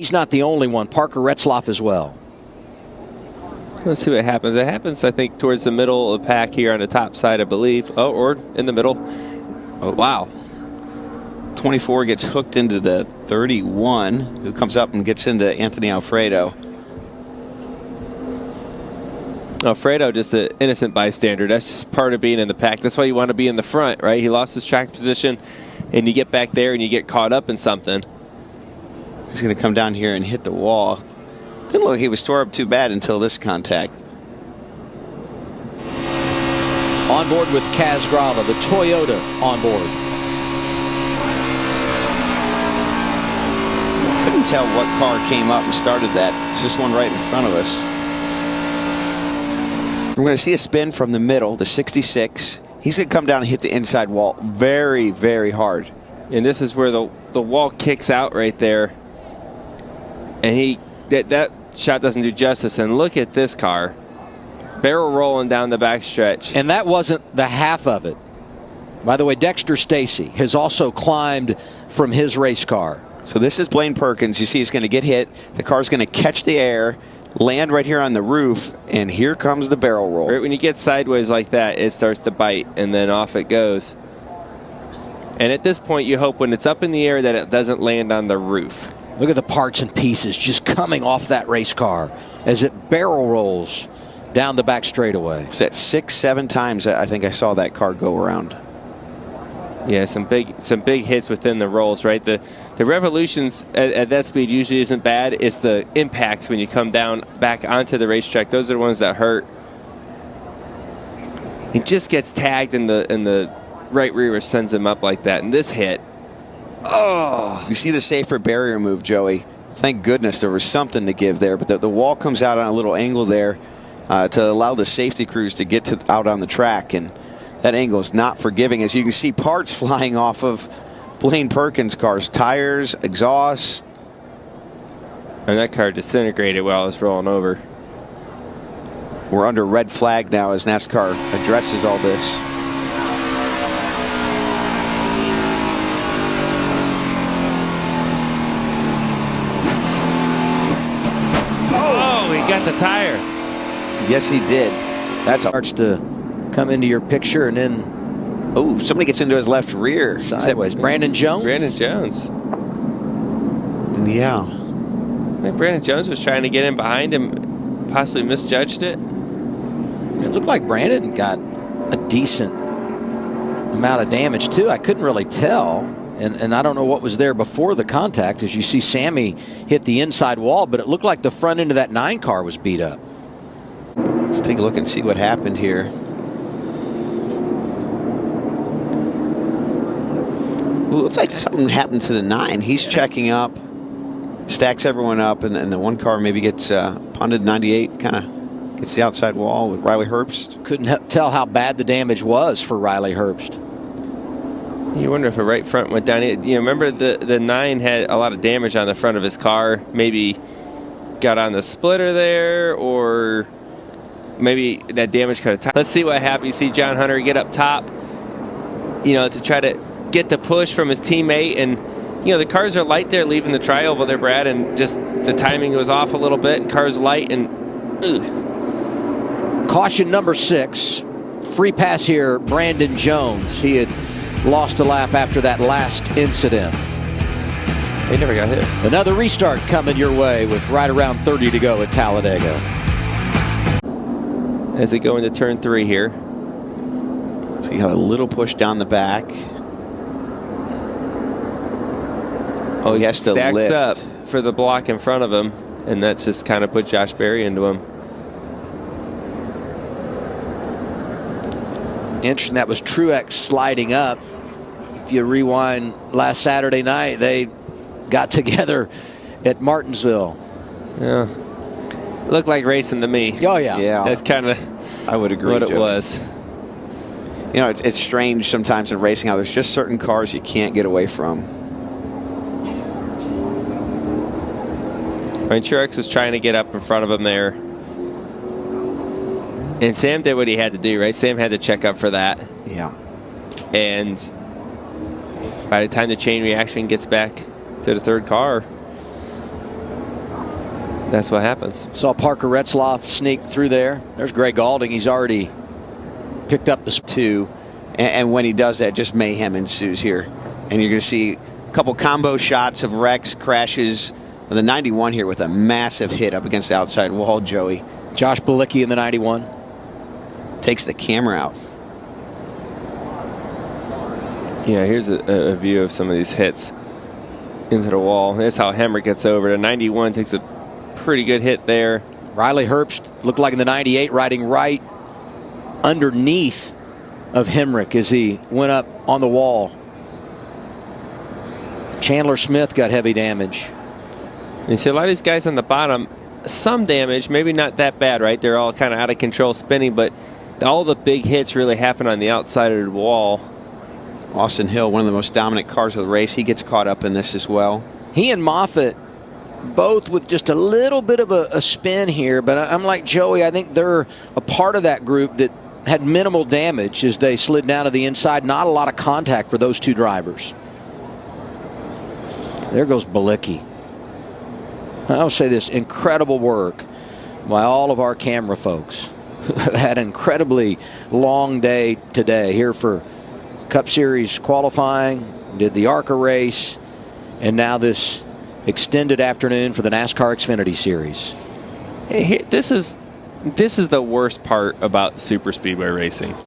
He's not the only one. Parker Retzlaff as well. Let's see what happens. It happens, I think, towards the middle of the pack here on the top side, I believe. Oh, or in the middle. Oh, wow. 24 gets hooked into the 31, who comes up and gets into Anthony Alfredo. Alfredo, just an innocent bystander. That's just part of being in the pack. That's why you want to be in the front, right? He lost his track position, and you get back there and you get caught up in something. He's going to come down here and hit the wall. Didn't look like he was tore up too bad until this contact. On board with Kaz Grala, the Toyota on board. Couldn't tell what car came up and started that. It's this one right in front of us. We're going to see a spin from the middle, the 66. He's going to come down and hit the inside wall very, very hard. And this is where the wall kicks out right there. And that shot doesn't do justice. And look at this car. Barrel rolling down the backstretch. And that wasn't the half of it. By the way, Dexter Stacy has also climbed from his race car. So this is Blaine Perkins. You see he's going to get hit. The car's going to catch the air, land right here on the roof, and here comes the barrel roll. Right when you get sideways like that, it starts to bite, and then off it goes. And at this point, you hope when it's up in the air that it doesn't land on the roof. Look at the parts and pieces just coming off that race car as it barrel rolls down the back straightaway. It's at 6-7 times I think I saw that car go around. Yeah, some big hits within the rolls, right? The revolutions at that speed usually isn't bad. It's the impacts when you come down back onto the racetrack. Those are the ones that hurt. He just gets tagged in the right rear, sends him up like that. And this hit, oh! You see the safer barrier move, Joey. Thank goodness there was something to give there, but the wall comes out on a little angle there to allow the safety crews to get out on the track, and that angle is not forgiving. As you can see, parts flying off of Blaine Perkins' cars, tires, exhaust. And that car disintegrated while it was rolling over. We're under red flag now as NASCAR addresses all this. Oh, he got the tire. Yes, he did. That's starts to come into your picture, and then oh, somebody gets into his left rear. Sideways. Brandon Jones? Brandon Jones. Yeah. I think Brandon Jones was trying to get in behind him, possibly misjudged it. It looked like Brandon got a decent amount of damage, too. I couldn't really tell, and I don't know what was there before the contact. As you see, Sammy hit the inside wall, but it looked like the front end of that 9 car was beat up. Let's take a look and see what happened here. Well, it looks like something happened to the 9. He's checking up, stacks everyone up, and the one car maybe gets punted. 98 kind of gets the outside wall with Riley Herbst. Couldn't tell how bad the damage was for Riley Herbst. You wonder if a right front went down. You remember the 9 had a lot of damage on the front of his car. Maybe got on the splitter there, or maybe that damage could have. Let's see what happened. You see John Hunter get up top, to try to get the push from his teammate, and the cars are light there leaving the tri-oval there, Brad, and just the timing was off a little bit, and car's light, and Caution number 6, free pass here, Brandon Jones. He had lost a lap after that last incident. He never got hit. Another restart coming your way with right around 30 to go at Talladega. As they go into turn 3 here. So you got a little push down the back. Oh, he has to stacks lift up for the block in front of him, and that's just kind of put Josh Berry into him. Interesting, that was Truex sliding up. If you rewind last Saturday night, they got together at Martinsville. Yeah. Looked like racing to me. Oh, yeah. Yeah. That's kind of I would agree, what Joey. it was. It's strange sometimes in racing how there's just certain cars you can't get away from. I mean, Truex was trying to get up in front of him there. And Sam did what he had to do, right? Sam had to check up for that. Yeah. And by the time the chain reaction gets back to the third car, That's what happens. Saw Parker Retzlaff sneak through there. There's Greg Alding. He's already picked up the two, and when he does that, just mayhem ensues here. And you're going to see a couple combo shots of wrecks, crashes. The 91 here with a massive hit up against the outside wall, Joey. Josh Bilicki in the 91. Takes the camera out. Yeah, here's a view of some of these hits into the wall. Here's how Hemrick gets over. The 91 takes a pretty good hit there. Riley Herbst looked like in the 98 riding right underneath of Hemrick as he went up on the wall. Chandler Smith got heavy damage. And you see a lot of these guys on the bottom, some damage, maybe not that bad, right? They're all kind of out of control spinning, but all the big hits really happen on the outside of the wall. Austin Hill, one of the most dominant cars of the race, he gets caught up in this as well. He and Moffitt both with just a little bit of a spin here, but I'm like Joey, I think they're a part of that group that had minimal damage as they slid down to the inside. Not a lot of contact for those two drivers. There goes Bilicki. I'll say this, incredible work by all of our camera folks. Had an incredibly long day today here for Cup Series qualifying, did the ARCA race, and now this extended afternoon for the NASCAR Xfinity Series. Hey, this is the worst part about super speedway racing.